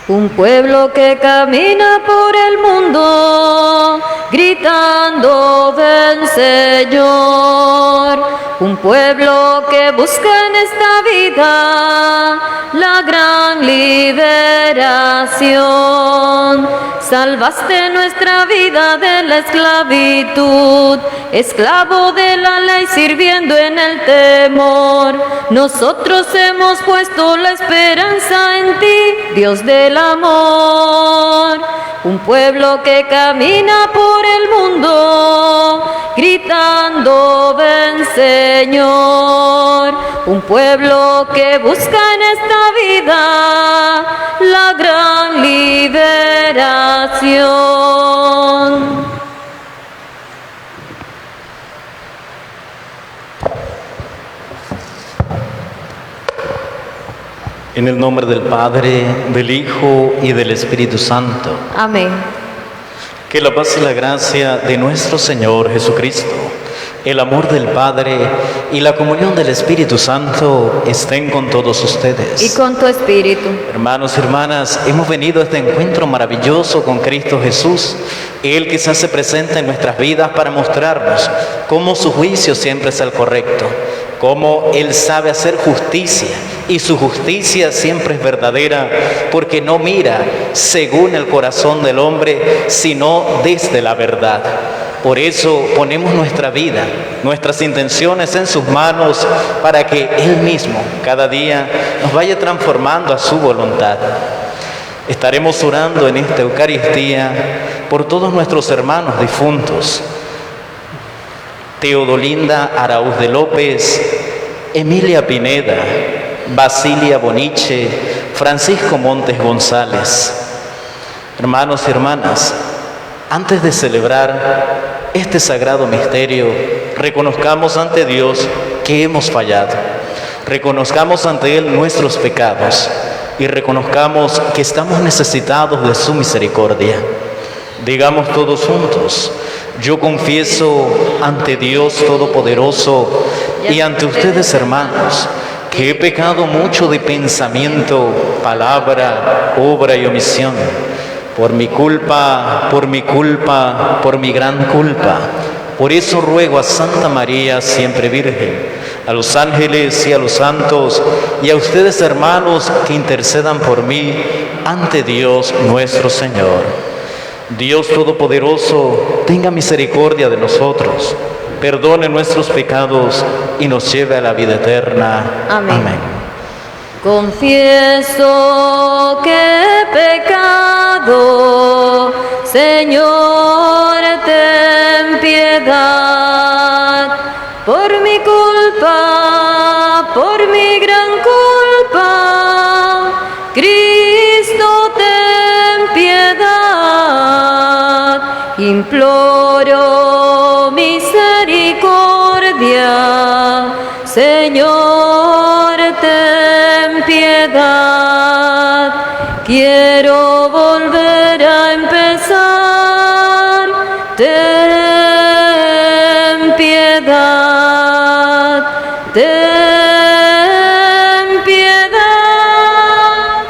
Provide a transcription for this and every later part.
Un pueblo que camina por el mundo, gritando ven Señor. Un pueblo que busca en esta vida la gran liberación. Salvaste nuestra vida de la esclavitud, esclavo de la ley sirviendo en el temor. Nosotros hemos puesto la esperanza en ti, Dios del amor. Un pueblo que camina por el mundo, gritando ven Señor. Un pueblo que busca en esta vida la gran liberación. En el nombre del Padre, del Hijo y del Espíritu Santo. Amén. Que la paz y la gracia de nuestro Señor Jesucristo, el amor del Padre y la comunión del Espíritu Santo estén con todos ustedes. Y con tu espíritu. Hermanos y hermanas, hemos venido a este encuentro maravilloso con Cristo Jesús, Él que se hace presente en nuestras vidas para mostrarnos cómo su juicio siempre es el correcto, cómo Él sabe hacer justicia y su justicia siempre es verdadera porque no mira según el corazón del hombre, sino desde la verdad. Por eso ponemos nuestra vida, nuestras intenciones en sus manos para que Él mismo cada día nos vaya transformando a su voluntad. Estaremos orando en esta Eucaristía por todos nuestros hermanos difuntos. Teodolinda Araúz de López, Emilia Pineda, Basilia Boniche, Francisco Montes González. Hermanos y hermanas, antes de celebrar este sagrado misterio, reconozcamos ante Dios que hemos fallado. Reconozcamos ante Él nuestros pecados y reconozcamos que estamos necesitados de su misericordia. Digamos todos juntos: yo confieso ante Dios Todopoderoso y ante ustedes, hermanos, que he pecado mucho de pensamiento, palabra, obra y omisión. Por mi culpa, por mi gran culpa. Por eso ruego a Santa María, siempre Virgen, a los ángeles y a los santos, y a ustedes, hermanos, que intercedan por mí ante Dios nuestro Señor. Dios Todopoderoso, tenga misericordia de nosotros, perdone nuestros pecados y nos lleve a la vida eterna. Amén. Amén. Confieso que he pecado, Señor, ten piedad. Por mi culpa, por mi gran culpa, Cristo, ten piedad. Imploro misericordia, Señor, ten piedad. Quiero volver a empezar. Ten piedad. Ten piedad.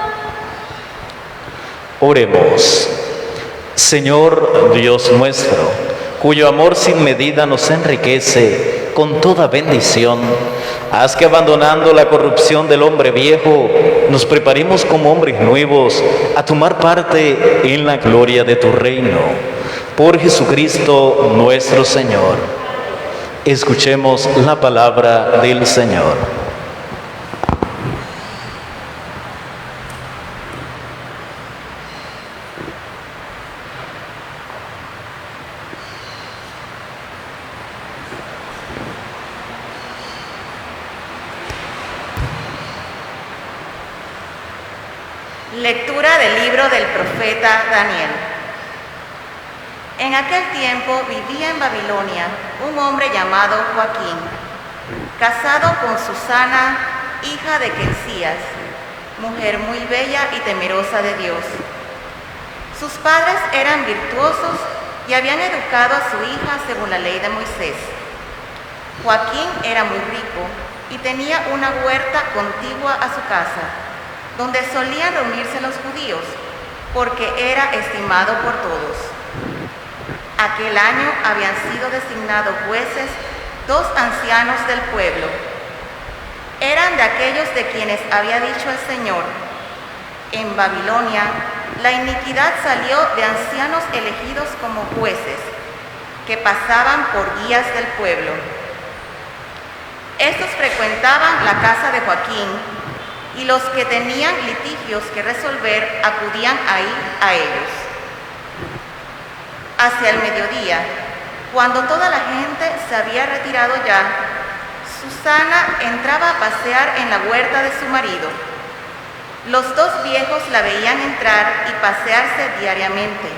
Oremos. Señor Dios nuestro, cuyo amor sin medida nos enriquece con toda bendición, haz que abandonando la corrupción del hombre viejo, nos preparemos como hombres nuevos a tomar parte en la gloria de tu reino. Por Jesucristo nuestro Señor. Escuchemos la palabra del Señor. Lectura del libro del profeta Daniel. En aquel tiempo vivía en Babilonia un hombre llamado Joaquín, casado con Susana, hija de Quercías, mujer muy bella y temerosa de Dios. Sus padres eran virtuosos y habían educado a su hija según la ley de Moisés. Joaquín era muy rico y tenía una huerta contigua a su casa, donde solían reunirse los judíos porque era estimado por todos. Aquel año habían sido designados jueces 2 ancianos del pueblo. Eran de aquellos de quienes había dicho el Señor: en Babilonia la iniquidad salió de ancianos elegidos como jueces, que pasaban por guías del pueblo. Estos frecuentaban la casa de Joaquín, y los que tenían litigios que resolver acudían ahí a ellos. Hacia el mediodía, cuando toda la gente se había retirado ya, Susana entraba a pasear en la huerta de su marido. Los 2 viejos la veían entrar y pasearse diariamente,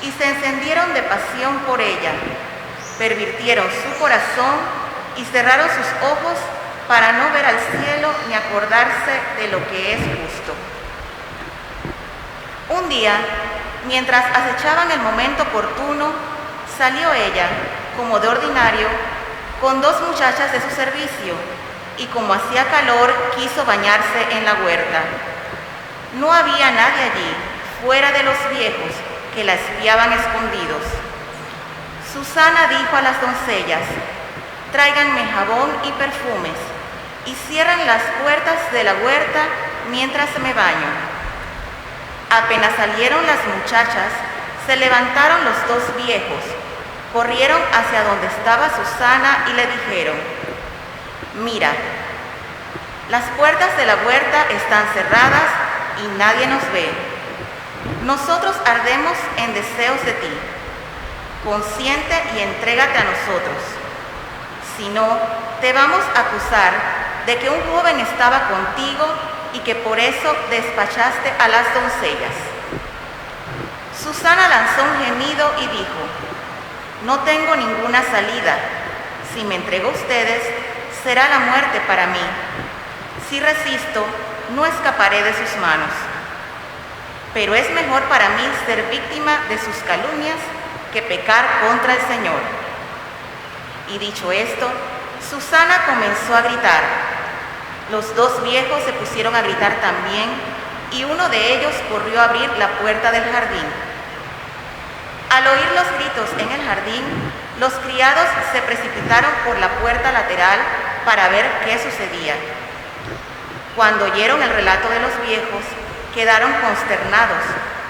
y se encendieron de pasión por ella, pervirtieron su corazón y cerraron sus ojos para no ver al cielo ni acordarse de lo que es justo. Un día, mientras acechaban el momento oportuno, salió ella, como de ordinario, con 2 muchachas de su servicio, y como hacía calor, quiso bañarse en la huerta. No había nadie allí, fuera de los viejos, que la espiaban escondidos. Susana dijo a las doncellas: tráiganme jabón y perfumes, y cierren las puertas de la huerta mientras me baño. Apenas salieron las muchachas, se levantaron los 2 viejos, corrieron hacia donde estaba Susana y le dijeron: mira, las puertas de la huerta están cerradas y nadie nos ve. Nosotros ardemos en deseos de ti. Consiente y entrégate a nosotros. Si no, te vamos a acusar de que un joven estaba contigo y que por eso despachaste a las doncellas. Susana lanzó un gemido y dijo: no tengo ninguna salida. Si me entrego a ustedes, será la muerte para mí. Si resisto, no escaparé de sus manos. Pero es mejor para mí ser víctima de sus calumnias que pecar contra el Señor. Y dicho esto, Susana comenzó a gritar. Los 2 viejos se pusieron a gritar también, y uno de ellos corrió a abrir la puerta del jardín. Al oír los gritos en el jardín, los criados se precipitaron por la puerta lateral para ver qué sucedía. Cuando oyeron el relato de los viejos, quedaron consternados,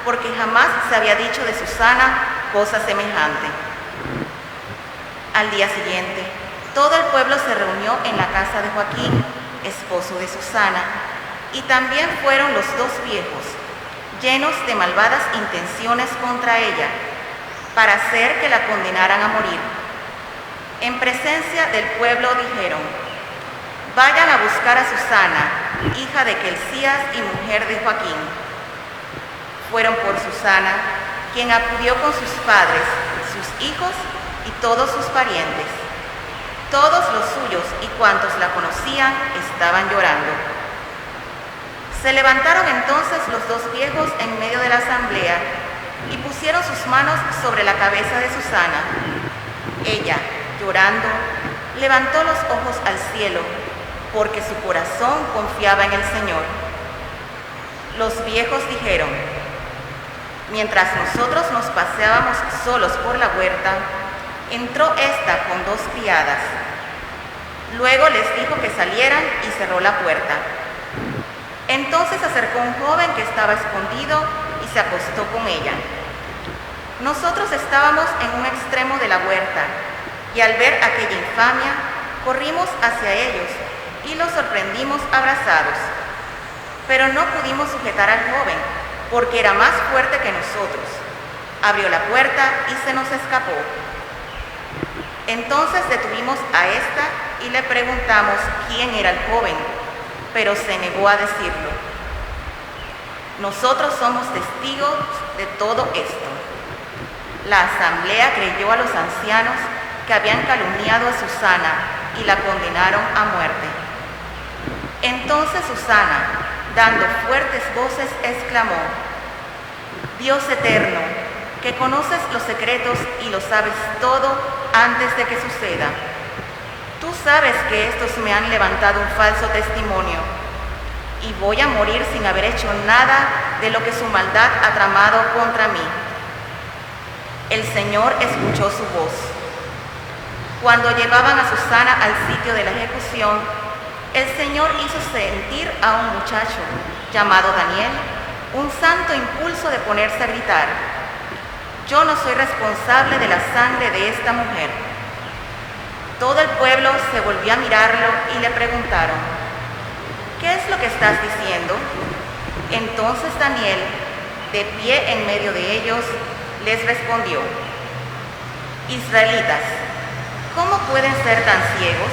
porque jamás se había dicho de Susana cosa semejante. Al día siguiente, todo el pueblo se reunió en la casa de Joaquín, esposo de Susana, y también fueron los 2 viejos, llenos de malvadas intenciones contra ella, para hacer que la condenaran a morir. En presencia del pueblo dijeron: vayan a buscar a Susana, hija de Quelcías y mujer de Joaquín. Fueron por Susana, quien acudió con sus padres, sus hijos y todos sus parientes. Todos los suyos y cuantos la conocían estaban llorando. Se levantaron entonces los 2 viejos en medio de la asamblea y pusieron sus manos sobre la cabeza de Susana. Ella, llorando, levantó los ojos al cielo, porque su corazón confiaba en el Señor. Los viejos dijeron: mientras nosotros nos paseábamos solos por la huerta, entró esta con 2 criadas. Luego les dijo que salieran y cerró la puerta. Entonces se acercó un joven que estaba escondido y se acostó con ella. Nosotros estábamos en un extremo de la huerta, y al ver aquella infamia, corrimos hacia ellos y los sorprendimos abrazados. Pero no pudimos sujetar al joven, porque era más fuerte que nosotros. Abrió la puerta y se nos escapó. Entonces detuvimos a esta y le preguntamos quién era el joven, pero se negó a decirlo. Nosotros somos testigos de todo esto. La asamblea creyó a los ancianos que habían calumniado a Susana y la condenaron a muerte. Entonces Susana, dando fuertes voces, exclamó: Dios eterno, que conoces los secretos y lo sabes todo antes de que suceda. Tú sabes que estos me han levantado un falso testimonio. y voy a morir sin haber hecho nada de lo que su maldad ha tramado contra mí. El Señor escuchó su voz. Cuando llevaban a Susana al sitio de la ejecución, el Señor hizo sentir a un muchacho llamado Daniel un santo impulso de ponerse a gritar: yo no soy responsable de la sangre de esta mujer. Todo el pueblo se volvió a mirarlo y le preguntaron: ¿qué es lo que estás diciendo? Entonces Daniel, de pie en medio de ellos, les respondió: israelitas, ¿cómo pueden ser tan ciegos?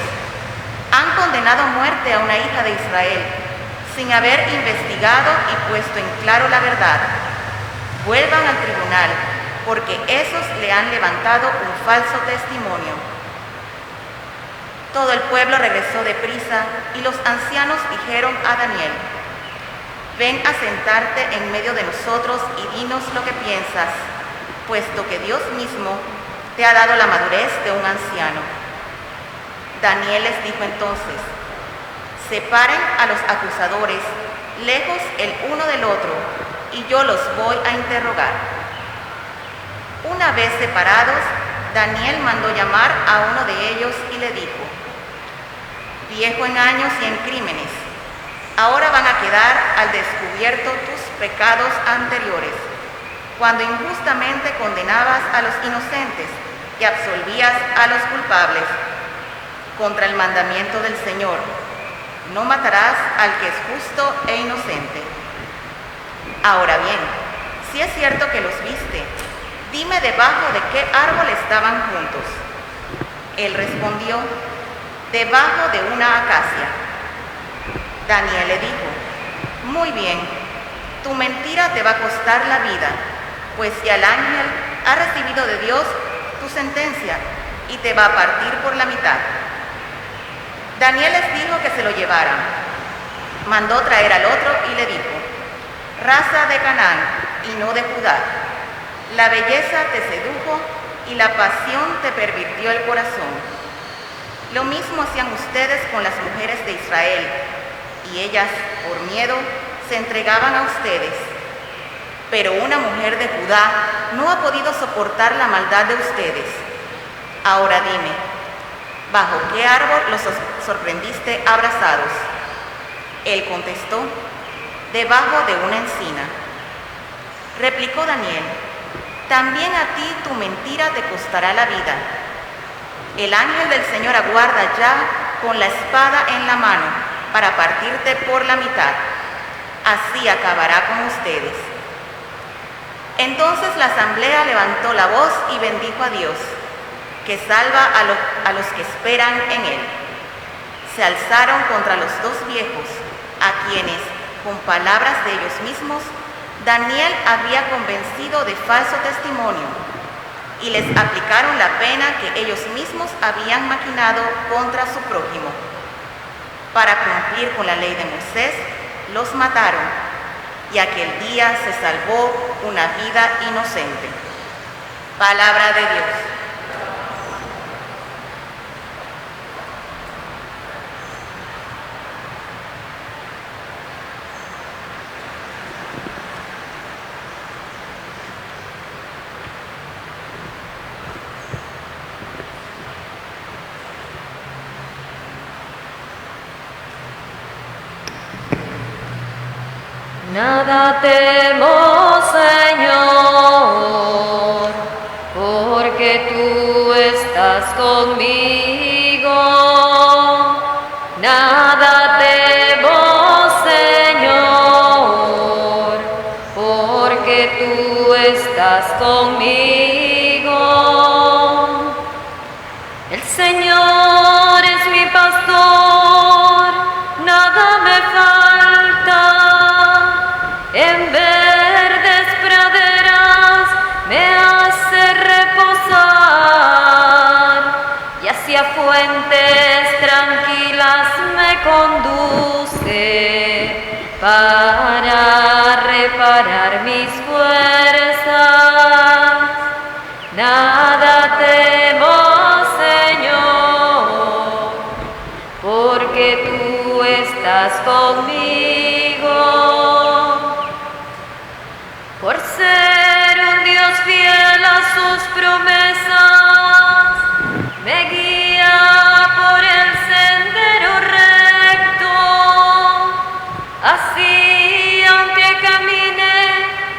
Han condenado a muerte a una hija de Israel sin haber investigado y puesto en claro la verdad. Vuelvan al tribunal, porque esos le han levantado un falso testimonio. Todo el pueblo regresó deprisa y los ancianos dijeron a Daniel: ven a sentarte en medio de nosotros y dinos lo que piensas, puesto que Dios mismo te ha dado la madurez de un anciano. Daniel les dijo entonces: separen a los acusadores lejos el uno del otro, y yo los voy a interrogar. Una vez separados, Daniel mandó llamar a uno de ellos y le dijo: viejo en años y en crímenes, ahora van a quedar al descubierto tus pecados anteriores, cuando injustamente condenabas a los inocentes y absolvías a los culpables. Contra el mandamiento del Señor, no matarás al que es justo e inocente. Ahora bien, si es cierto que los viste, dime debajo de qué árbol estaban juntos. Él respondió: debajo de una acacia. Daniel le dijo: muy bien, tu mentira te va a costar la vida, pues ya el ángel ha recibido de Dios tu sentencia y te va a partir por la mitad. Daniel les dijo que se lo llevaran. Mandó traer al otro y le dijo: raza de Canaán y no de Judá, la belleza te sedujo y la pasión te pervirtió el corazón. Lo mismo hacían ustedes con las mujeres de Israel, y ellas, por miedo, se entregaban a ustedes. Pero una mujer de Judá no ha podido soportar la maldad de ustedes. Ahora dime, ¿bajo qué árbol los sorprendiste abrazados? Él contestó: debajo de una encina. Replicó Daniel: también a ti tu mentira te costará la vida. El ángel del Señor aguarda ya con la espada en la mano para partirte por la mitad. Así acabará con ustedes. Entonces la asamblea levantó la voz y bendijo a Dios, que salva a los que esperan en Él. Se alzaron contra los dos viejos, a quienes, con palabras de ellos mismos, Daniel había convencido de falso testimonio, y les aplicaron la pena que ellos mismos habían maquinado contra su prójimo. Para cumplir con la ley de Moisés, los mataron, y aquel día se salvó una vida inocente. Palabra de Dios. Nada temo, Señor, porque tú estás conmigo. Nada temo, Señor, porque tú estás conmigo. El Señor es mi pastor, nada me falta. En verdes praderas me hace reposar, y hacia fuentes tranquilas me conduce para reparar mis fuerzas. Nada temo, Señor, porque tú estás conmigo.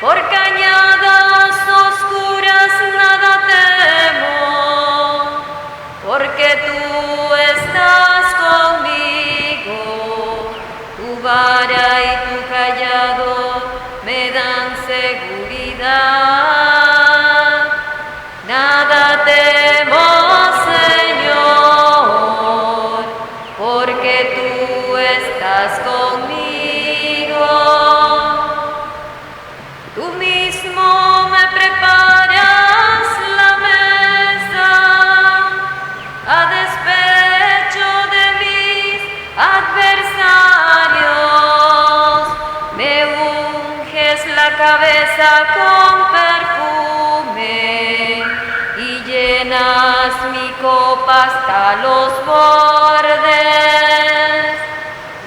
por cañadas oscuras nada temo, porque tú estás conmigo, tu vara y tu callado me dan seguridad. Nada temo, Señor, porque tú estás conmigo. Tú mismo me preparas la mesa a despecho de mis adversarios. Me unges la cabeza con perfume y llenas mi copa hasta los bordes.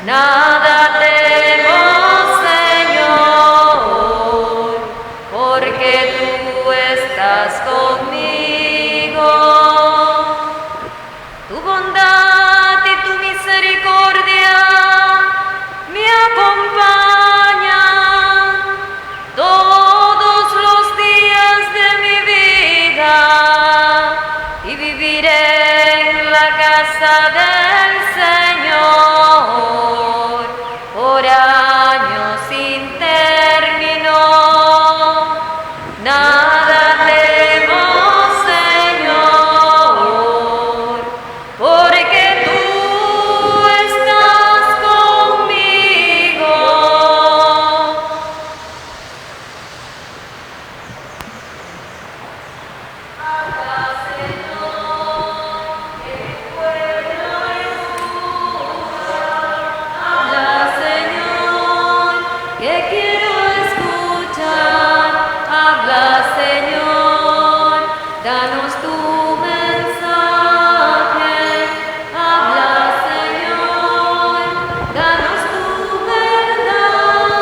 Nada temo, Señor, porque tú estás conmigo. Tu bondad y tu misericordia me acompañan todos los días de mi vida y viviré en la casa del Señor por años sin término. Nada temo, Señor, porque tú estás conmigo. Habla, Señor, que pueblo escucha. Habla, Señor, que quiero escuchar. Habla, Señor, danos tu mensaje. Habla, Señor, danos tu verdad.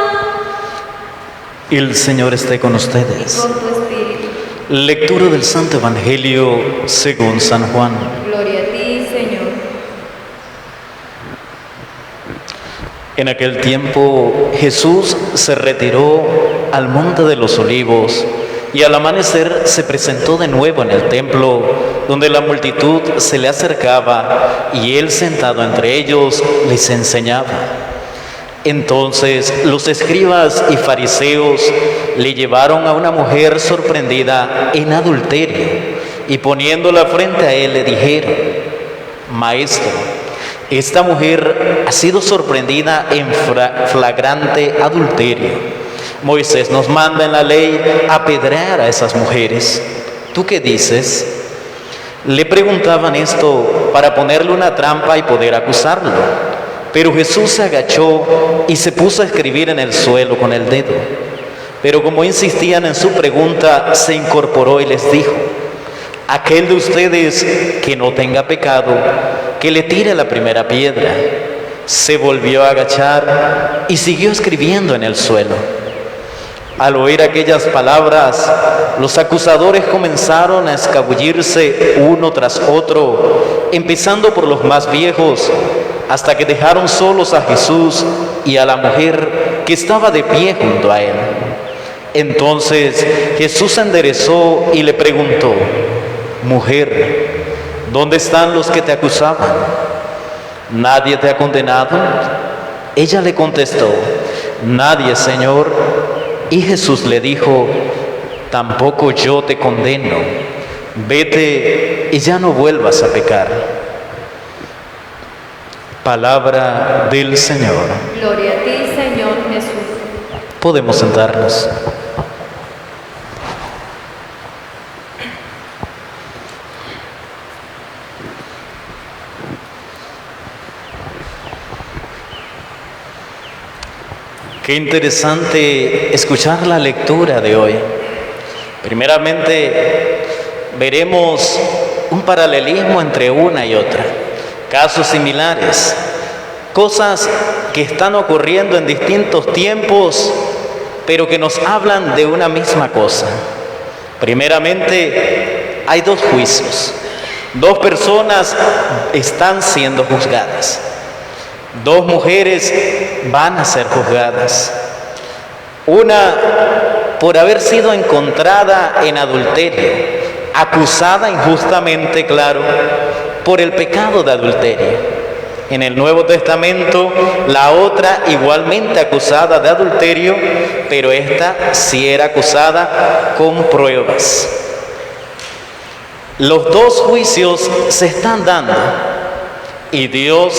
El Señor esté con ustedes. Con tu espíritu. Lectura del Santo Evangelio según San Juan. Gloria a ti, Señor. En aquel tiempo Jesús se retiró al monte de los olivos y al amanecer se presentó de nuevo en el templo, donde la multitud se le acercaba y él sentado entre ellos les enseñaba. Entonces los escribas y fariseos le llevaron a una mujer sorprendida en adulterio y poniéndola frente a él le dijeron: Maestro, esta mujer ha sido sorprendida en flagrante adulterio. Moisés nos manda en la ley apedrear a esas mujeres. ¿Tú qué dices? Le preguntaban esto para ponerle una trampa y poder acusarlo. Pero Jesús se agachó y se puso a escribir en el suelo con el dedo. Pero como insistían en su pregunta, se incorporó y les dijo: aquel de ustedes que no tenga pecado, que le tire la primera piedra. Se volvió a agachar y siguió escribiendo en el suelo. Al oír aquellas palabras, los acusadores comenzaron a escabullirse uno tras otro, empezando por los más viejos, hasta que dejaron solos a Jesús y a la mujer que estaba de pie junto a él. Entonces Jesús se enderezó y le preguntó: Mujer, ¿dónde están los que te acusaban? ¿Nadie te ha condenado? Ella le contestó: Nadie, Señor. Y Jesús le dijo: Tampoco yo te condeno. Vete y ya no vuelvas a pecar. Palabra del Señor. Gloria a ti, Señor Jesús. Podemos sentarnos. Qué interesante escuchar la lectura de hoy. Primeramente, veremos un paralelismo entre una y otra. Casos similares, cosas que están ocurriendo en distintos tiempos, pero que nos hablan de una misma cosa. Primeramente, hay dos juicios. Dos personas están siendo juzgadas. Dos mujeres van a ser juzgadas. Una por haber sido encontrada en adulterio, acusada injustamente, claro, por el pecado de adulterio. En el Nuevo Testamento, la otra igualmente acusada de adulterio, pero esta sí era acusada con pruebas. Los dos juicios se están dando y Dios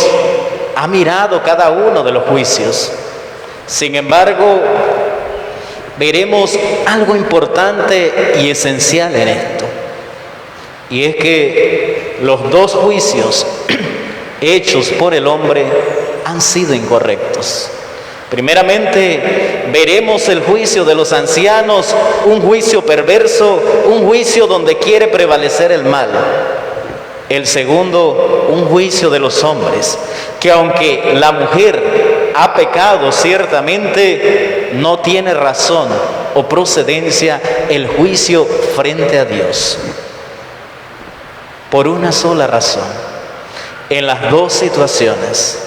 ha mirado cada uno de los juicios. Sin embargo, veremos algo importante y esencial en esto. Y es que los dos juicios hechos por el hombre han sido incorrectos. Primeramente, veremos el juicio de los ancianos, un juicio perverso, un juicio donde quiere prevalecer el mal. El segundo, un juicio de los hombres, que aunque la mujer ha pecado ciertamente, no tiene razón o procedencia el juicio frente a Dios. Por una sola razón. En las dos situaciones,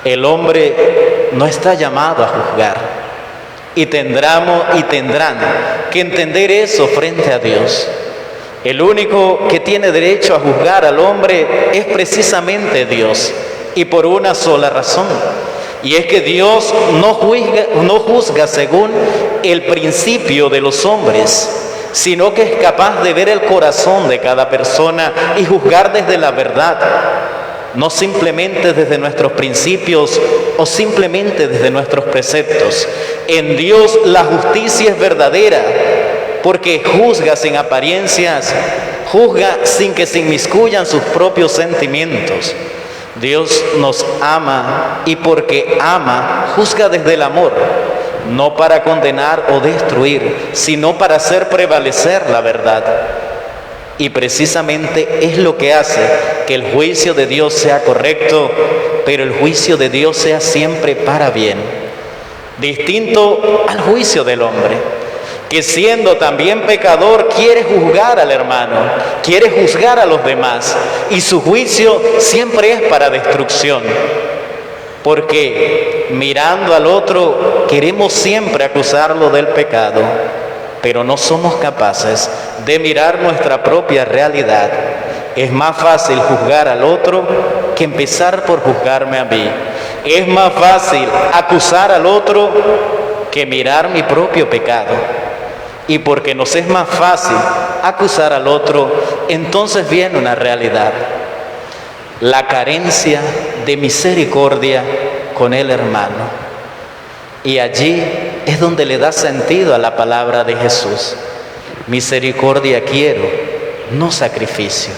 el hombre no está llamado a juzgar y tendrán que entender eso frente a Dios. El único que tiene derecho a juzgar al hombre es precisamente Dios, y por una sola razón, y es que Dios no juzga según el principio de los hombres, sino que es capaz de ver el corazón de cada persona y juzgar desde la verdad. No simplemente desde nuestros principios o simplemente desde nuestros preceptos. En Dios la justicia es verdadera, porque juzga sin apariencias, juzga sin que se inmiscuyan sus propios sentimientos. Dios nos ama y porque ama, juzga desde el amor, no para condenar o destruir, sino para hacer prevalecer la verdad. Y precisamente es lo que hace que el juicio de Dios sea correcto, pero el juicio de Dios sea siempre para bien. Distinto al juicio del hombre, que siendo también pecador quiere juzgar al hermano, quiere juzgar a los demás, y su juicio siempre es para destrucción. Porque mirando al otro queremos siempre acusarlo del pecado, pero no somos capaces de mirar nuestra propia realidad. Es más fácil juzgar al otro que empezar por juzgarme a mí. Es más fácil acusar al otro que mirar mi propio pecado. Y porque nos es más fácil acusar al otro, entonces viene una realidad: la carencia de misericordia con el hermano. Y allí es donde le da sentido a la palabra de Jesús. Misericordia quiero, no sacrificio.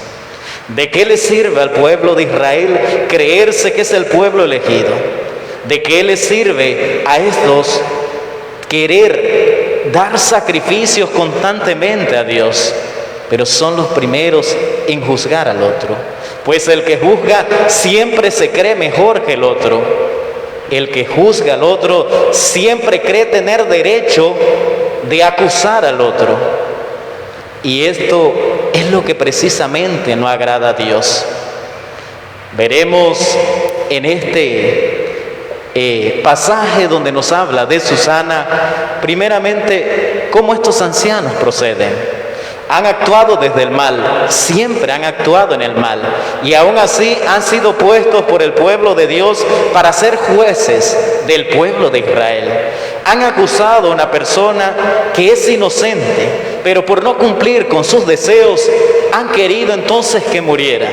¿De qué le sirve al pueblo de Israel creerse que es el pueblo elegido? ¿De qué le sirve a estos querer dar sacrificios constantemente a Dios? Pero son los primeros en juzgar al otro. Pues el que juzga siempre se cree mejor que el otro. El que juzga al otro siempre cree tener derecho de acusar al otro. Y esto es lo que precisamente no agrada a Dios. Veremos en este pasaje donde nos habla de Susana, primeramente, cómo estos ancianos proceden. Han actuado desde el mal, siempre han actuado en el mal, y aún así han sido puestos por el pueblo de Dios para ser jueces del pueblo de Israel. Han acusado a una persona que es inocente, pero por no cumplir con sus deseos, han querido entonces que muriera.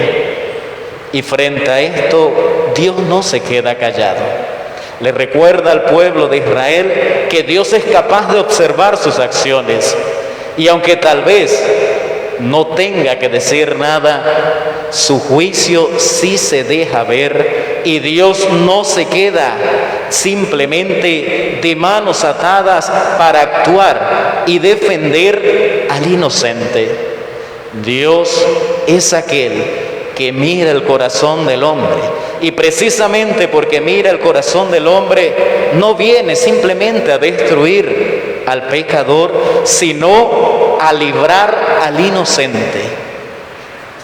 Y frente a esto, Dios no se queda callado. Le recuerda al pueblo de Israel que Dios es capaz de observar sus acciones. Y aunque tal vez no tenga que decir nada, su juicio sí se deja ver y Dios no se queda simplemente de manos atadas para actuar y defender al inocente. Dios es aquel que mira el corazón del hombre, y precisamente porque mira el corazón del hombre, no viene simplemente a destruir al pecador, sino a librar al inocente.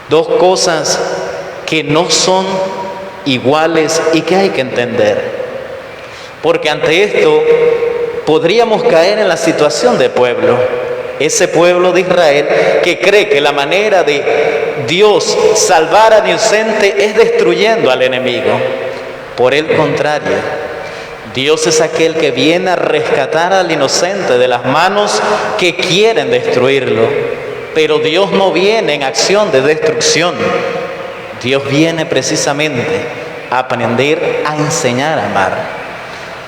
Dos cosas que no son iguales y que hay que entender. Porque ante esto podríamos caer en la situación del pueblo. Ese pueblo de Israel que cree que la manera de Dios salvar al inocente es destruyendo al enemigo. Por el contrario, Dios es aquel que viene a rescatar al inocente de las manos que quieren destruirlo. Pero Dios no viene en acción de destrucción. Dios viene precisamente a aprender a enseñar a amar.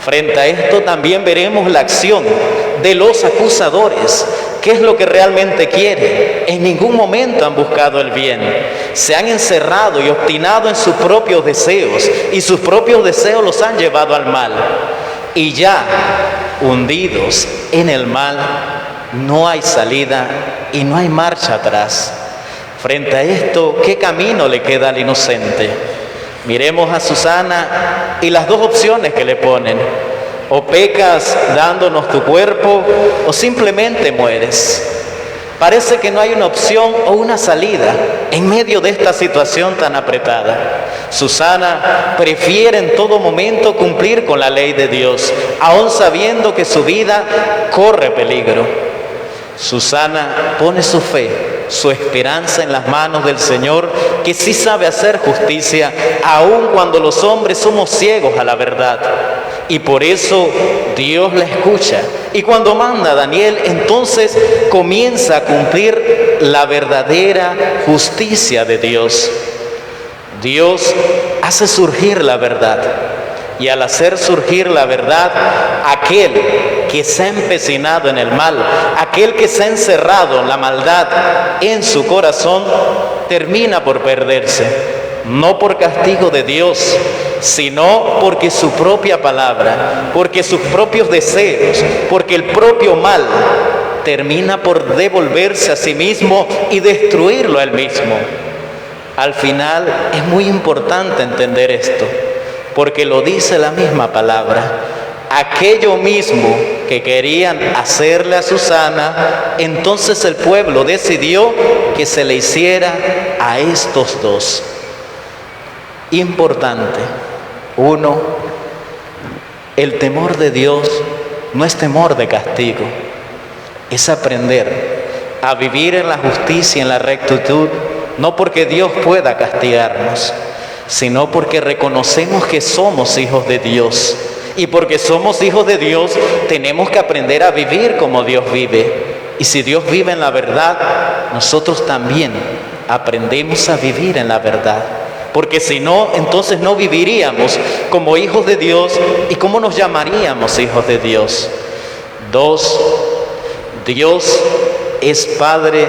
Frente a esto también veremos la acción de los acusadores. ¿Qué es lo que realmente quieren? En ningún momento han buscado el bien. Se han encerrado y obstinado en sus propios deseos, y sus propios deseos los han llevado al mal. Y ya hundidos en el mal, no hay salida y no hay marcha atrás. Frente a esto, ¿qué camino le queda al inocente? Miremos a Susana y las dos opciones que le ponen: o pecas dándonos tu cuerpo, o simplemente mueres. Parece que no hay una opción o una salida en medio de esta situación tan apretada. Susana prefiere en todo momento cumplir con la ley de Dios, aun sabiendo que su vida corre peligro. Susana pone su fe, su esperanza en las manos del Señor, que sí sabe hacer justicia, aun cuando los hombres somos ciegos a la verdad. Y por eso Dios la escucha. Y cuando manda a Daniel, entonces comienza a cumplir la verdadera justicia de Dios. Dios hace surgir la verdad. Y al hacer surgir la verdad, aquel que se ha empecinado en el mal, aquel que se ha encerrado en la maldad en su corazón, termina por perderse. No por castigo de Dios, sino porque su propia palabra, porque sus propios deseos, porque el propio mal termina por devolverse a sí mismo y destruirlo a él mismo. Al final es muy importante entender esto, porque lo dice la misma palabra. Aquello mismo que querían hacerle a Susana, entonces el pueblo decidió que se le hiciera a estos dos. Importante. Uno, el temor de Dios no es temor de castigo, es aprender a vivir en la justicia y en la rectitud, no porque Dios pueda castigarnos, sino porque reconocemos que somos hijos de Dios. Y porque somos hijos de Dios, tenemos que aprender a vivir como Dios vive. Y si Dios vive en la verdad, nosotros también aprendemos a vivir en la verdad. Porque si no, entonces no viviríamos como hijos de Dios. ¿Y cómo nos llamaríamos hijos de Dios? Dos, Dios es Padre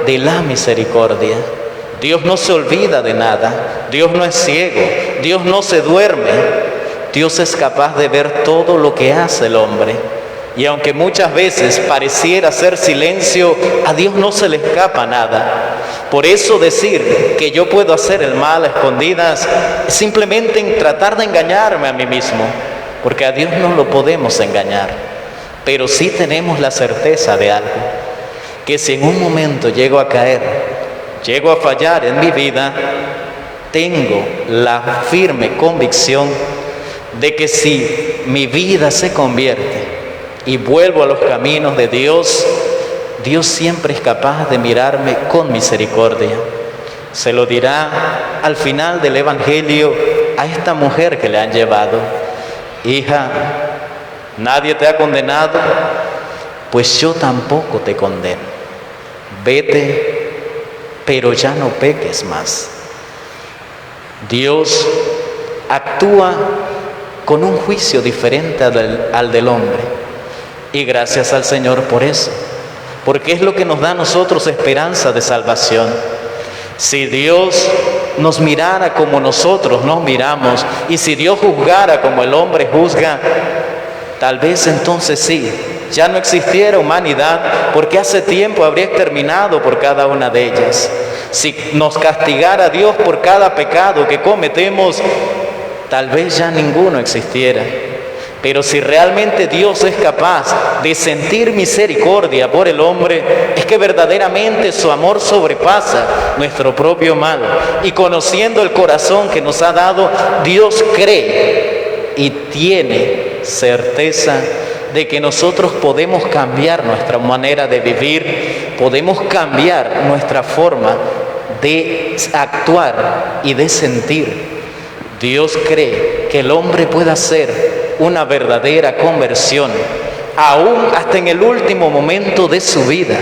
de la misericordia. Dios no se olvida de nada. Dios no es ciego. Dios no se duerme. Dios es capaz de ver todo lo que hace el hombre. Y aunque muchas veces pareciera ser silencio, a Dios no se le escapa nada. Por eso decir que yo puedo hacer el mal a escondidas es simplemente tratar de engañarme a mí mismo, porque a Dios no lo podemos engañar. Pero sí tenemos la certeza de algo, que si en un momento llego a caer, llego a fallar en mi vida, tengo la firme convicción de que si mi vida se convierte y vuelvo a los caminos de Dios, Dios siempre es capaz de mirarme con misericordia. Se lo dirá al final del Evangelio a esta mujer que le han llevado: hija, nadie te ha condenado, pues yo tampoco te condeno. Vete, pero ya no peques más. Dios actúa con un juicio diferente al del hombre. Y gracias al Señor por eso, porque es lo que nos da a nosotros esperanza de salvación. Si Dios nos mirara como nosotros nos miramos, y si Dios juzgara como el hombre juzga, tal vez entonces sí, ya no existiera humanidad, porque hace tiempo habría exterminado por cada una de ellas. Si nos castigara Dios por cada pecado que cometemos, tal vez ya ninguno existiera. Pero si realmente Dios es capaz de sentir misericordia por el hombre, es que verdaderamente su amor sobrepasa nuestro propio mal. Y conociendo el corazón que nos ha dado, Dios cree y tiene certeza de que nosotros podemos cambiar nuestra manera de vivir, podemos cambiar nuestra forma de actuar y de sentir. Dios cree que el hombre pueda hacer una verdadera conversión, aún hasta en el último momento de su vida,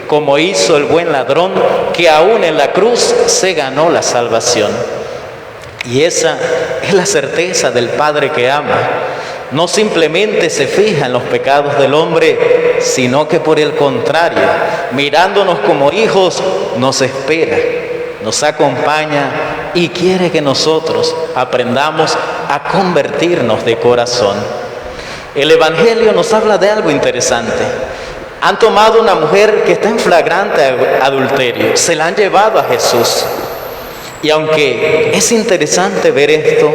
como hizo el buen ladrón, que aún en la cruz se ganó la salvación. Y esa es la certeza del Padre que ama. No simplemente se fija en los pecados del hombre, sino que por el contrario, mirándonos como hijos, nos espera, nos acompaña y quiere que nosotros aprendamos a convertirnos de corazón. El Evangelio nos habla de algo interesante. Han tomado una mujer que está en flagrante adulterio, se la han llevado a Jesús. Y aunque es interesante ver esto,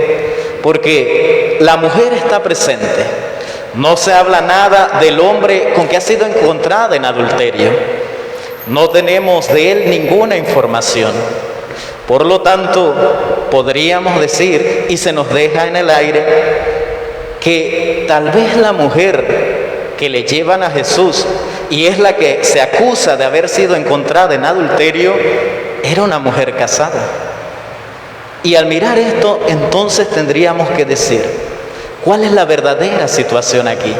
porque la mujer está presente, no se habla nada del hombre con que ha sido encontrada en adulterio. No tenemos de él ninguna información. Por lo tanto, podríamos decir, y se nos deja en el aire, que tal vez la mujer que le llevan a Jesús y es la que se acusa de haber sido encontrada en adulterio, era una mujer casada. Y al mirar esto, entonces tendríamos que decir, ¿cuál es la verdadera situación aquí?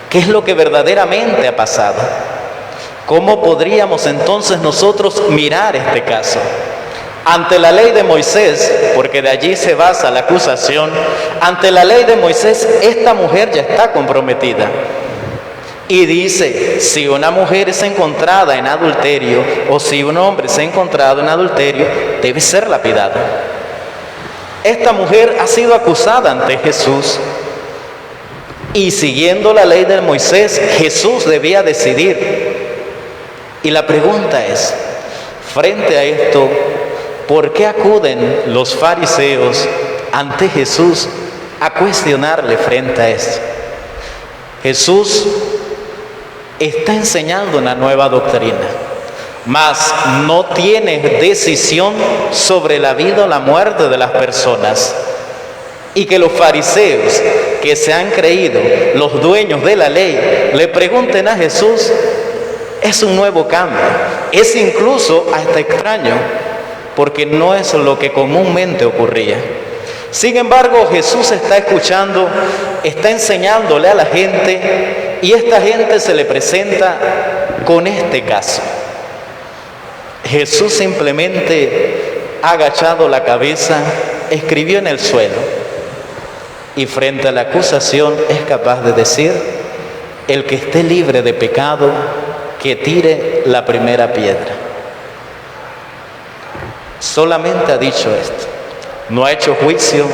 ¿Qué es lo que verdaderamente ha pasado? ¿Cómo podríamos entonces nosotros mirar este caso? Ante la ley de Moisés, porque de allí se basa la acusación, ante la ley de Moisés, esta mujer ya está comprometida. Y dice, si una mujer es encontrada en adulterio, o si un hombre se ha encontrado en adulterio, debe ser lapidado. Esta mujer ha sido acusada ante Jesús, y siguiendo la ley de Moisés, Jesús debía decidir. Y la pregunta es, frente a esto, ¿por qué acuden los fariseos ante Jesús a cuestionarle frente a esto? Jesús está enseñando una nueva doctrina, mas no tiene decisión sobre la vida o la muerte de las personas. Y que los fariseos, que se han creído los dueños de la ley, le pregunten a Jesús, es un nuevo cambio, es incluso hasta extraño, porque no es lo que comúnmente ocurría. Sin embargo, Jesús está escuchando, está enseñándole a la gente, y esta gente se le presenta con este caso. Jesús simplemente ha agachado la cabeza, escribió en el suelo, y frente a la acusación es capaz de decir, el que esté libre de pecado, que tire la primera piedra. Solamente ha dicho esto, no ha hecho juicio,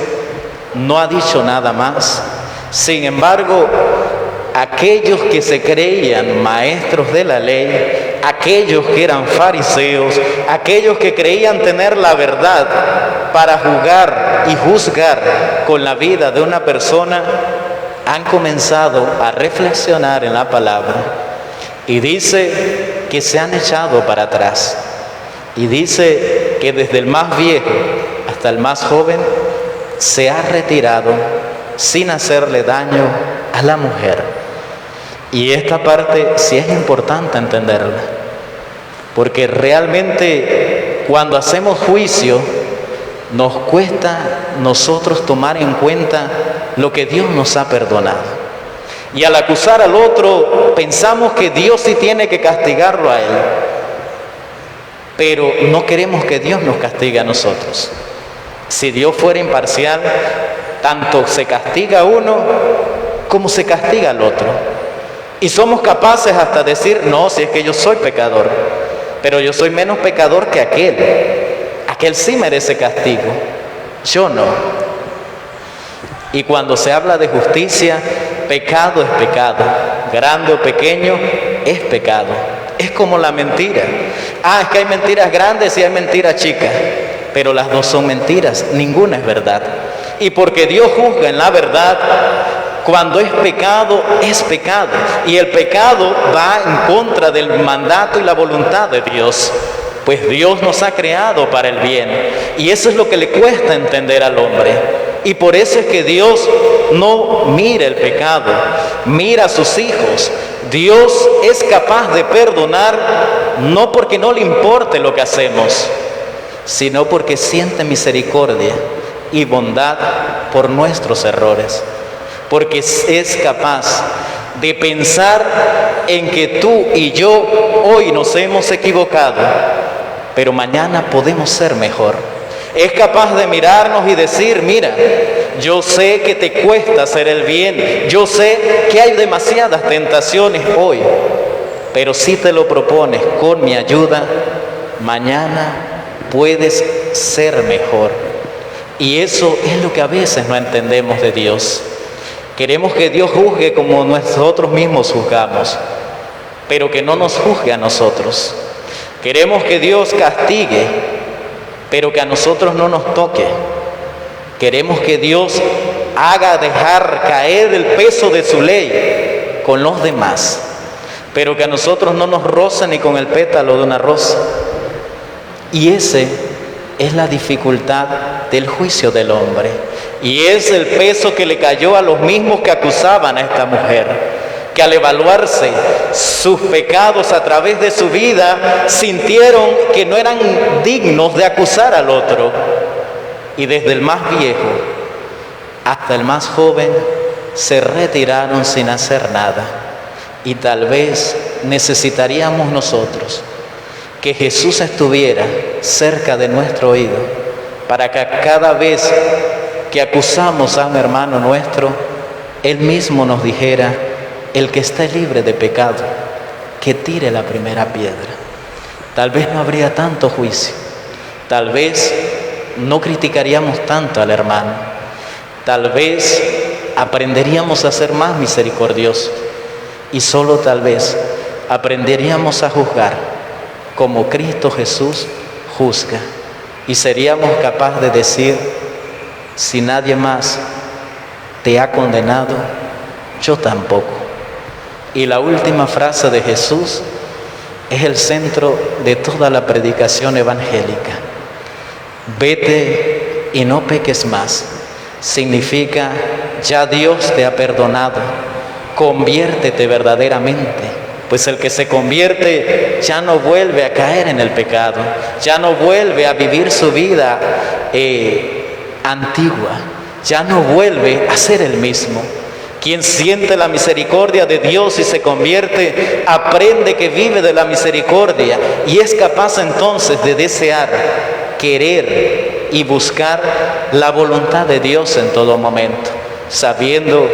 no ha dicho nada más. Sin embargo, aquellos que se creían maestros de la ley, aquellos que eran fariseos, aquellos que creían tener la verdad para jugar y juzgar con la vida de una persona, han comenzado a reflexionar en la palabra. Y dice que se han echado para atrás. Y dice que desde el más viejo hasta el más joven se ha retirado sin hacerle daño a la mujer. Y esta parte sí es importante entenderla, porque realmente cuando hacemos juicio nos cuesta nosotros tomar en cuenta lo que Dios nos ha perdonado. Y al acusar al otro pensamos que Dios sí tiene que castigarlo a él, pero no queremos que Dios nos castigue a nosotros. Si Dios fuera imparcial, tanto se castiga a uno como se castiga al otro. Y somos capaces hasta decir, no, si es que yo soy pecador, pero yo soy menos pecador que aquel. Aquel sí merece castigo, yo no. Y cuando se habla de justicia, pecado es pecado, grande o pequeño es pecado. Es como la mentira. Es que hay mentiras grandes y hay mentiras chicas, pero las dos son mentiras, ninguna es verdad. Y porque Dios juzga en la verdad, cuando es pecado, y el pecado va en contra del mandato y la voluntad de Dios, pues Dios nos ha creado para el bien, y eso es lo que le cuesta entender al hombre. Y por eso es que Dios no mira el pecado, mira a sus hijos. Dios es capaz de perdonar no porque no le importe lo que hacemos, sino porque siente misericordia y bondad por nuestros errores. Porque es capaz de pensar en que tú y yo hoy nos hemos equivocado, pero mañana podemos ser mejor. Es capaz de mirarnos y decir, mira, yo sé que te cuesta hacer el bien, yo sé que hay demasiadas tentaciones hoy, pero si te lo propones con mi ayuda, mañana puedes ser mejor. Y eso es lo que a veces no entendemos de Dios. Queremos que Dios juzgue como nosotros mismos juzgamos, pero que no nos juzgue a nosotros. Queremos que Dios castigue, pero que a nosotros no nos toque. Queremos que Dios haga dejar caer el peso de su ley con los demás, pero que a nosotros no nos roce ni con el pétalo de una rosa. Y ese es la dificultad del juicio del hombre. Y es el peso que le cayó a los mismos que acusaban a esta mujer, que al evaluarse sus pecados a través de su vida, sintieron que no eran dignos de acusar al otro. Y desde el más viejo hasta el más joven se retiraron sin hacer nada. Y tal vez necesitaríamos nosotros que Jesús estuviera cerca de nuestro oído, para que cada vez que acusamos a un hermano nuestro, Él mismo nos dijera: el que esté libre de pecado, que tire la primera piedra. Tal vez no habría tanto juicio, tal vez no criticaríamos tanto al hermano, tal vez aprenderíamos a ser más misericordiosos y solo tal vez aprenderíamos a juzgar como Cristo Jesús juzga, y seríamos capaces de decir: si nadie más te ha condenado, yo tampoco. Y la última frase de Jesús es el centro de toda la predicación evangélica. Vete y no peques más. Significa: ya Dios te ha perdonado, conviértete verdaderamente. Pues el que se convierte ya no vuelve a caer en el pecado, ya no vuelve a vivir su vida antigua, ya no vuelve a ser el mismo. Quien siente la misericordia de Dios y se convierte, aprende que vive de la misericordia y es capaz entonces de desear, querer y buscar la voluntad de Dios en todo momento, sabiendo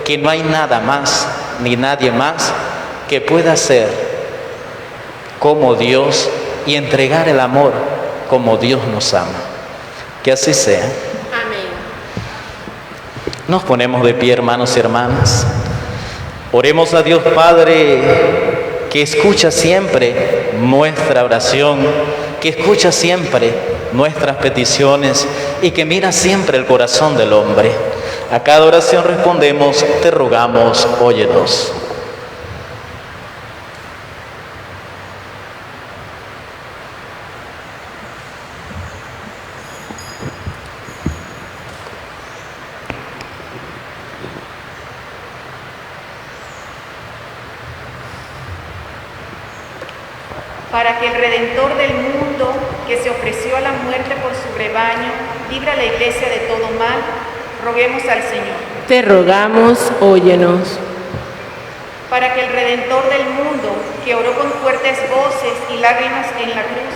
que no hay nada más ni nadie más que pueda ser como Dios y entregar el amor como Dios nos ama. Que así sea. Amén. Nos ponemos de pie, hermanos y hermanas. Oremos a Dios Padre, que escucha siempre nuestra oración, que escucha siempre nuestras peticiones y que mira siempre el corazón del hombre. A cada oración respondemos: te rogamos, óyenos. Para que el Redentor del mundo, que se ofreció a la muerte por su rebaño, libre a la Iglesia de todo mal, roguemos al Señor. Te rogamos, óyenos. Para que el Redentor del mundo, que oró con fuertes voces y lágrimas en la cruz,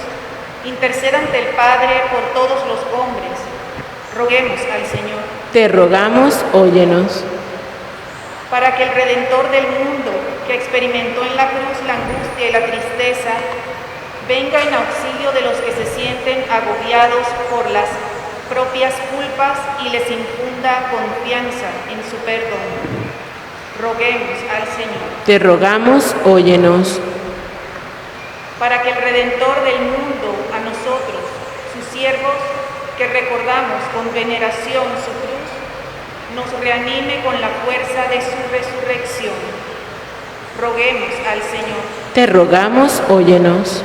interceda ante el Padre por todos los hombres, roguemos al Señor. Te rogamos, óyenos. Para que el Redentor del mundo, que experimentó en la cruz la angustia y la tristeza, venga en auxilio de los que se sienten agobiados por las propias culpas y les infunda confianza en su perdón. Roguemos al Señor. Te rogamos, óyenos. Para que el Redentor del mundo, a nosotros, sus siervos, que recordamos con veneración su cruz, nos reanime con la fuerza de su resurrección. Roguemos al Señor. Te rogamos, óyenos.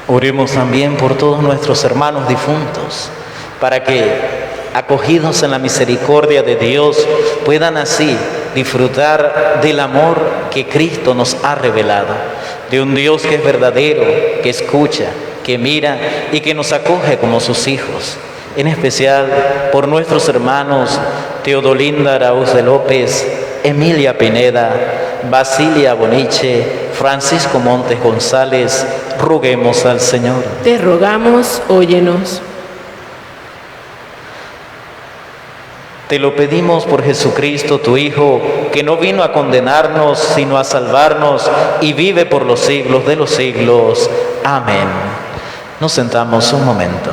Oremos también por todos nuestros hermanos difuntos, para que, acogidos en la misericordia de Dios, puedan así disfrutar del amor que Cristo nos ha revelado, de un Dios que es verdadero, que escucha, que mira y que nos acoge como sus hijos. En especial por nuestros hermanos Teodolinda Araúz de López, Emilia Pineda, Basilia Boniche, Francisco Montes González, roguemos al Señor. Te rogamos, óyenos. Te lo pedimos por Jesucristo, tu Hijo, que no vino a condenarnos, sino a salvarnos, y vive por los siglos de los siglos. Amén. Nos sentamos un momento.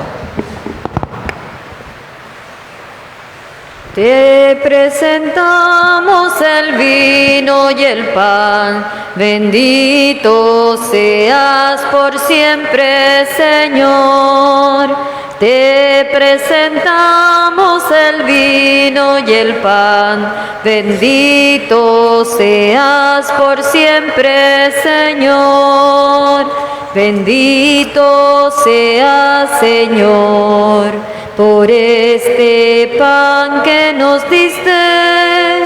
Te presentamos el vino y el pan, bendito seas por siempre, Señor. Te presentamos el vino y el pan, bendito seas por siempre, Señor. Bendito seas, Señor, por este pan que nos diste,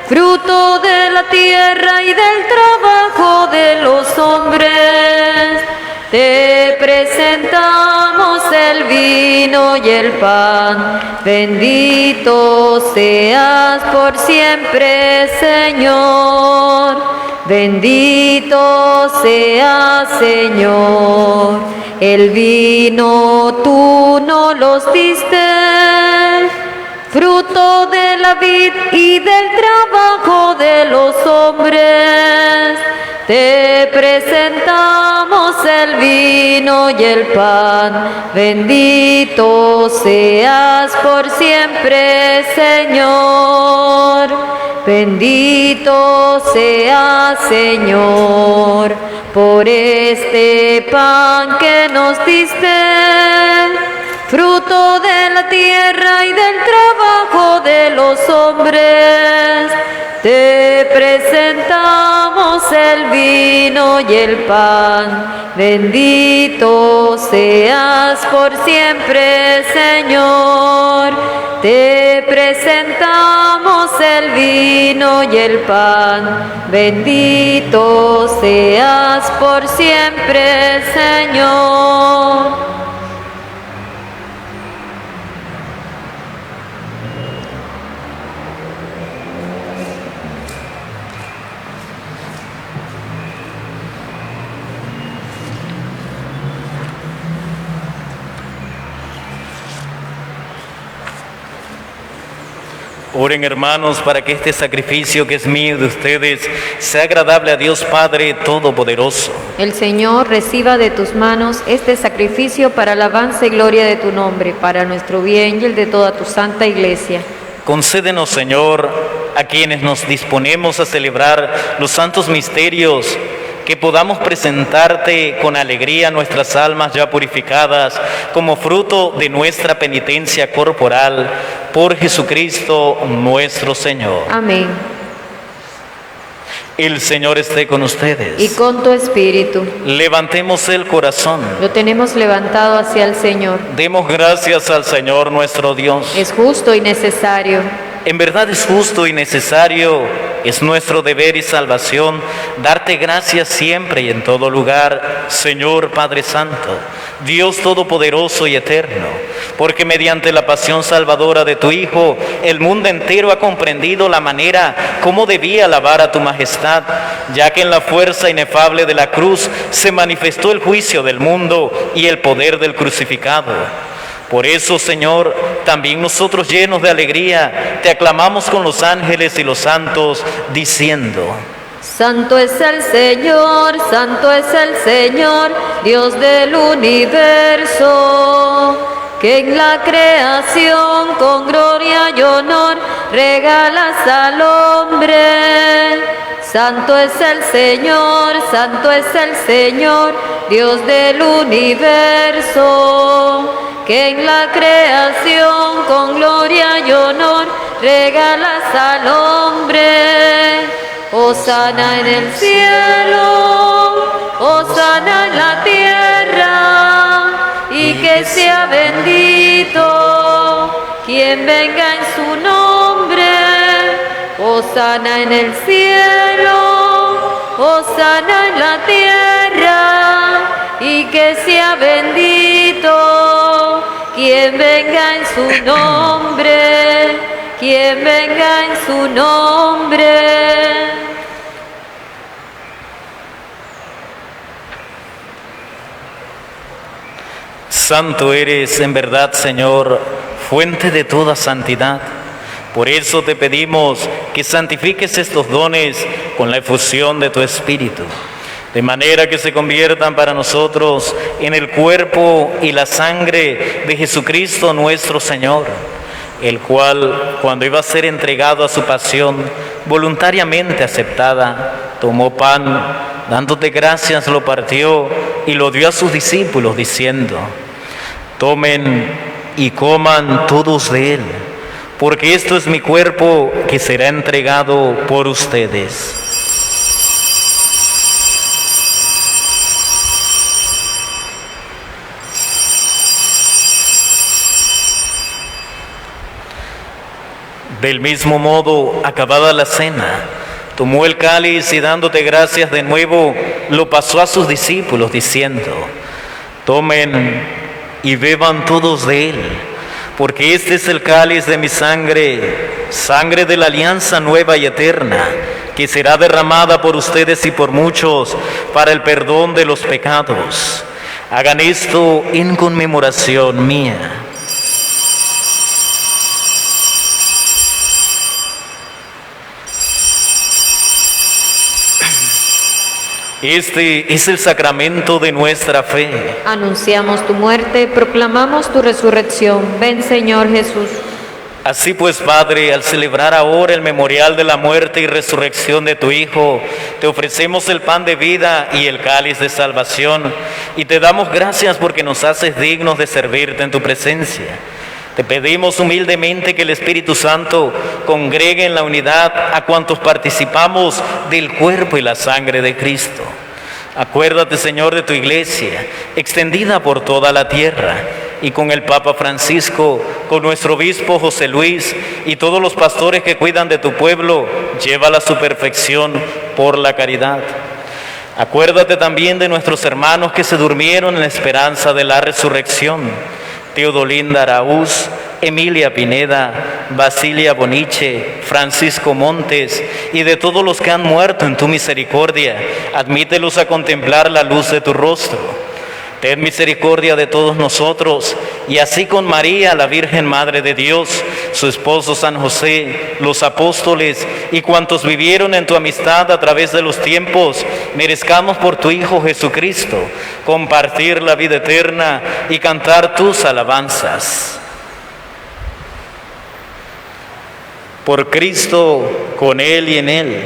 fruto de la tierra y del trabajo de los hombres. Te presentamos el vino y el pan, bendito seas por siempre, Señor. Bendito seas, Señor. El vino tú no los diste, fruto de la vid y del trabajo de los hombres. Te presentamos el vino y el pan, bendito seas por siempre, Señor. Bendito seas, Señor, por este pan que nos diste, fruto de la tierra y del trabajo de los hombres. Te presentamos el vino y el pan, bendito seas por siempre, Señor. Te presentamos el vino y el pan, bendito seas por siempre, Señor. Oren, hermanos, para que este sacrificio que es mío de ustedes sea agradable a Dios Padre Todopoderoso. El Señor reciba de tus manos este sacrificio para alabanza y gloria de tu nombre, para nuestro bien y el de toda tu santa Iglesia. Concédenos, Señor, a quienes nos disponemos a celebrar los santos misterios, que podamos presentarte con alegría nuestras almas ya purificadas como fruto de nuestra penitencia corporal, por Jesucristo nuestro Señor. Amén. El Señor esté con ustedes. Y con tu espíritu. Levantemos el corazón. Lo tenemos levantado hacia el Señor. Demos gracias al Señor nuestro Dios. Es justo y necesario. En verdad es justo y necesario, es nuestro deber y salvación darte gracias siempre y en todo lugar, Señor Padre Santo, Dios Todopoderoso y Eterno, porque mediante la pasión salvadora de tu Hijo, el mundo entero ha comprendido la manera como debía alabar a tu majestad, ya que en la fuerza inefable de la cruz se manifestó el juicio del mundo y el poder del crucificado. Por eso, Señor, también nosotros llenos de alegría, te aclamamos con los ángeles y los santos, diciendo: Santo es el Señor, santo es el Señor, Dios del universo, que en la creación con gloria y honor regalas al hombre. Santo es el Señor, santo es el Señor, Dios del universo, que en la creación con gloria y honor regalas al hombre. Hosana en el cielo, hosana en la tierra, y que sea bendito quien venga en su nombre. Hosana en el cielo, hosana en la tierra, y que sea bendito quien venga en su nombre, quien venga en su nombre. Santo eres en verdad, Señor, fuente de toda santidad. Por eso te pedimos que santifiques estos dones con la efusión de tu Espíritu, de manera que se conviertan para nosotros en el cuerpo y la sangre de Jesucristo nuestro Señor, el cual, cuando iba a ser entregado a su pasión, voluntariamente aceptada, tomó pan, dándote gracias, lo partió y lo dio a sus discípulos, diciendo: tomen y coman todos de él, porque esto es mi cuerpo que será entregado por ustedes. Del mismo modo, acabada la cena, tomó el cáliz y dándote gracias de nuevo, lo pasó a sus discípulos, diciendo: tomen y beban todos de él, porque este es el cáliz de mi sangre, sangre de la alianza nueva y eterna, que será derramada por ustedes y por muchos para el perdón de los pecados. Hagan esto en conmemoración mía. Este es el sacramento de nuestra fe. Anunciamos tu muerte, proclamamos tu resurrección. Ven, Señor Jesús. Así pues, Padre, al celebrar ahora el memorial de la muerte y resurrección de tu Hijo, te ofrecemos el pan de vida y el cáliz de salvación, y te damos gracias porque nos haces dignos de servirte en tu presencia. Te pedimos humildemente que el Espíritu Santo congregue en la unidad a cuantos participamos del cuerpo y la sangre de Cristo. Acuérdate, Señor, de tu iglesia, extendida por toda la tierra, y con el Papa Francisco, con nuestro obispo José Luis y todos los pastores que cuidan de tu pueblo, llévala a su perfección por la caridad. Acuérdate también de nuestros hermanos que se durmieron en la esperanza de la resurrección: Teodolinda Araúz, Emilia Pineda, Basilia Boniche, Francisco Montes, y de todos los que han muerto en tu misericordia, admítelos a contemplar la luz de tu rostro. Ten misericordia de todos nosotros, y así con María, la Virgen Madre de Dios, su esposo San José, los apóstoles y cuantos vivieron en tu amistad a través de los tiempos, merezcamos por tu Hijo Jesucristo compartir la vida eterna y cantar tus alabanzas. Por Cristo, con Él y en Él,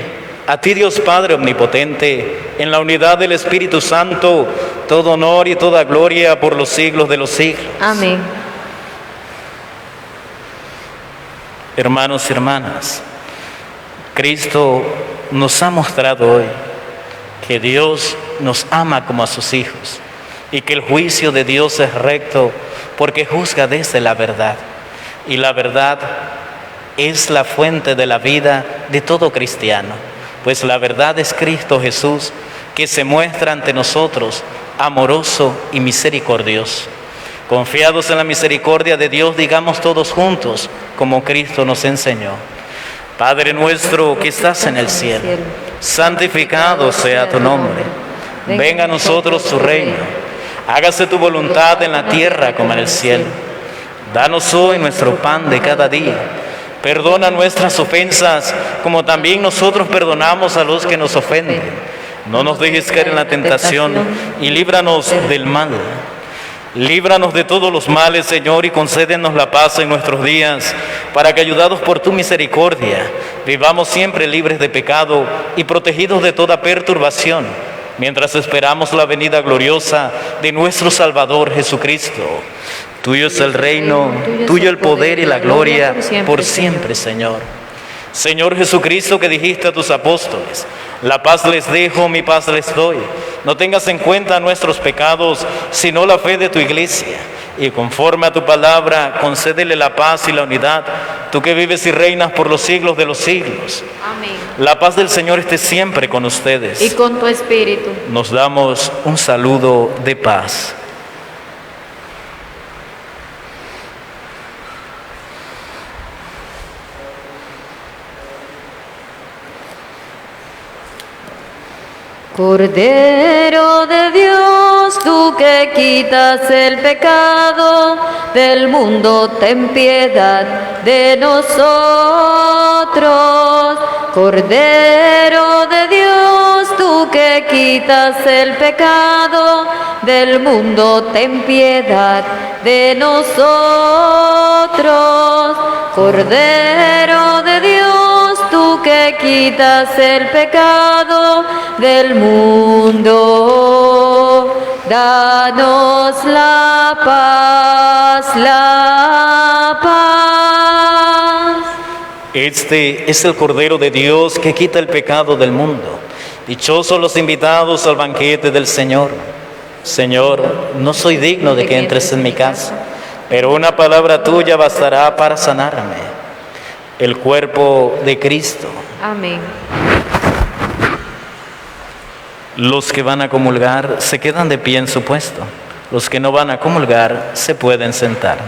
a ti, Dios Padre omnipotente, en la unidad del Espíritu Santo, todo honor y toda gloria por los siglos de los siglos. Amén. Hermanos y hermanas, Cristo nos ha mostrado hoy que Dios nos ama como a sus hijos y que el juicio de Dios es recto porque juzga desde la verdad. Y la verdad es la fuente de la vida de todo cristiano, pues la verdad es Cristo Jesús, que se muestra ante nosotros amoroso y misericordioso. Confiados en la misericordia de Dios, digamos todos juntos, como Cristo nos enseñó: Padre nuestro que estás en el cielo, santificado sea tu nombre. Venga a nosotros tu reino. Hágase tu voluntad en la tierra como en el cielo. Danos hoy nuestro pan de cada día. Perdona nuestras ofensas, como también nosotros perdonamos a los que nos ofenden. No nos dejes caer en la tentación y líbranos del mal. Líbranos de todos los males, Señor, y concédenos la paz en nuestros días, para que, ayudados por tu misericordia, vivamos siempre libres de pecado y protegidos de toda perturbación, mientras esperamos la venida gloriosa de nuestro Salvador Jesucristo. Tuyo es el reino, tuyo el poder y la gloria por siempre, Señor. Señor Jesucristo, que dijiste a tus apóstoles, la paz les dejo, mi paz les doy. No tengas en cuenta nuestros pecados, sino la fe de tu iglesia. Y conforme a tu palabra, concédele la paz y la unidad, tú que vives y reinas por los siglos de los siglos. Amén. La paz del Señor esté siempre con ustedes. Y con tu espíritu. Nos damos un saludo de paz. Cordero de Dios, tú que quitas el pecado del mundo, ten piedad de nosotros. Cordero de Dios, tú que quitas el pecado del mundo, ten piedad de nosotros. Cordero de Dios, tú que quitas el pecado del mundo, danos la paz, la paz. Este es el Cordero de Dios que quita el pecado del mundo. Dichosos los invitados al banquete del Señor. Señor, no soy digno de que entres en mi casa, pero una palabra tuya bastará para sanarme. El cuerpo de Cristo. Amén. Los que van a comulgar se quedan de pie en su puesto. Los que no van a comulgar se pueden sentar.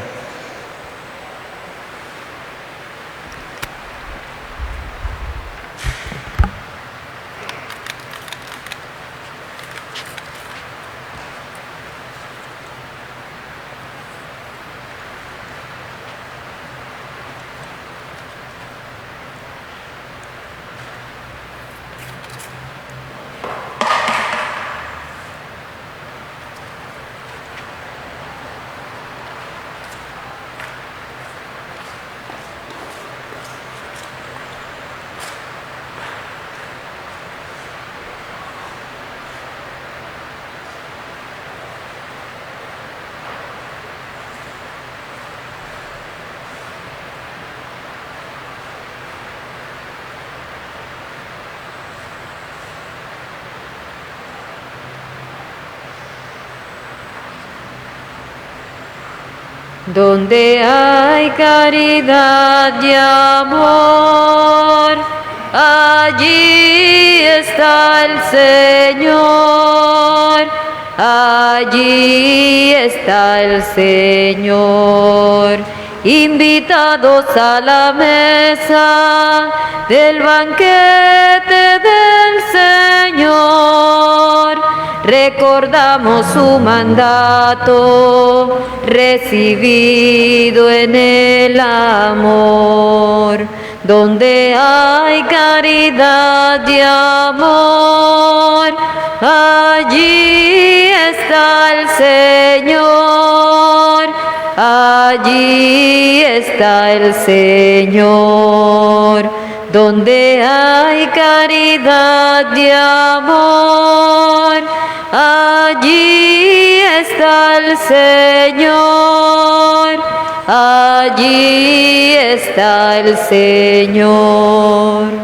Donde hay caridad y amor, allí está el Señor, allí está el Señor. Invitados a la mesa del banquete del Señor, recordamos su mandato recibido en el amor. Donde hay caridad y amor, allí está el Señor, allí está el Señor. Donde hay caridad y amor, allí está el Señor, allí está el Señor.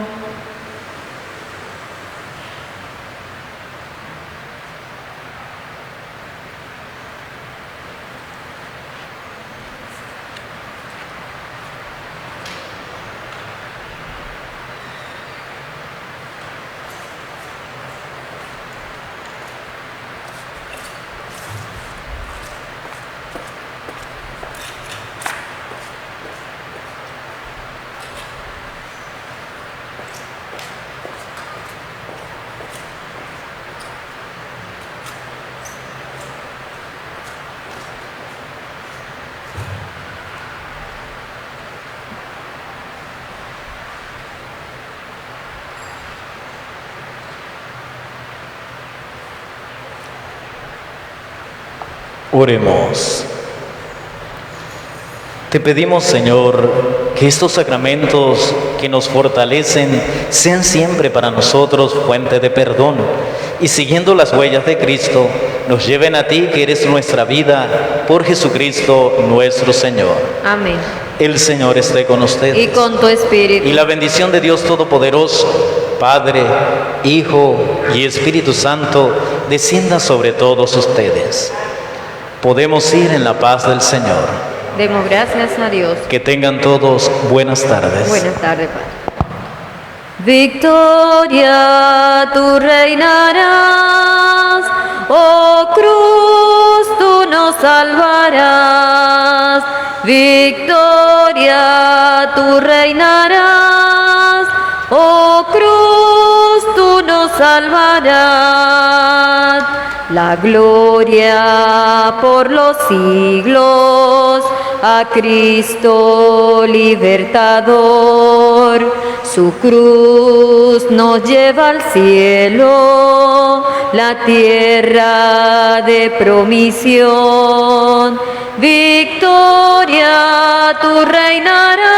Oremos. Te pedimos, Señor, que estos sacramentos que nos fortalecen sean siempre para nosotros fuente de perdón y, siguiendo las huellas de Cristo, nos lleven a ti, que eres nuestra vida, por Jesucristo nuestro Señor. Amén. El Señor esté con ustedes. y con tu espíritu. Y la bendición de Dios Todopoderoso, Padre, Hijo y Espíritu Santo, descienda sobre todos ustedes. Podemos ir en la paz del Señor. Demos gracias a Dios. Que tengan todos buenas tardes. Buenas tardes, Padre. Victoria, tú reinarás, oh cruz, tú nos salvarás. Victoria, tú reinarás, oh cruz, tú nos salvarás. La gloria por los siglos a Cristo libertador. Su cruz nos lleva al cielo, la tierra de promisión. Victoria, tú reinarás.